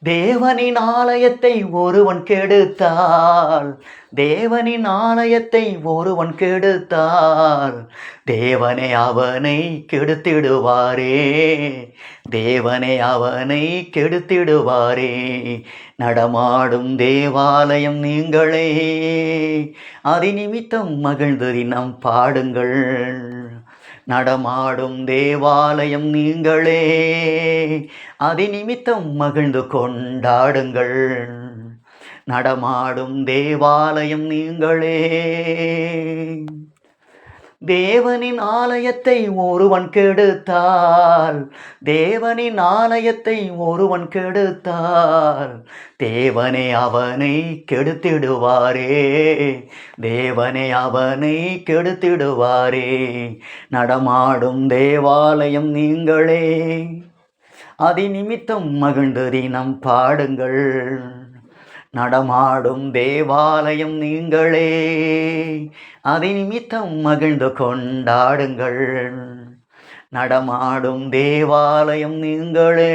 தேவனின் ஆலயத்தை ஒருவன் கெடுத்தால், தேவனின் ஆலயத்தை ஒருவன் கெடுத்தால், தேவனே அவனை கெடுத்திடுவாரே, தேவனே அவனை கெடுத்திடுவாரே. நடமாடும் தேவாலயம் நீங்களே, அதி நிமித்தம் மகிழ்ந்து தினம் பாடுங்கள். நடமாடும் தேவாலயம் நீங்களே, அதி நிமித்தம் மகிழ்ந்து கொண்டாடுங்கள். நடமாடும் தேவாலயம் நீங்களே. தேவனின் ஆலயத்தை ஒருவன் கெடுத்தால், தேவனின் ஆலயத்தை ஒருவன் கெடுத்தால், தேவனே அவனை கெடுத்திடுவாரே, தேவனே அவனை கெடுத்திடுவாரே. நடமாடும் தேவாலயம் நீங்களே, அதி நிமித்தம் மகிழ்ந்து தினம் பாடுங்கள். நடமாடும் தேவாலயம் நீங்களே, அதி நிமித்தம் மகிழ்ந்து கொண்டாடுங்கள். நடமாடும் தேவாலயம் நீங்களே.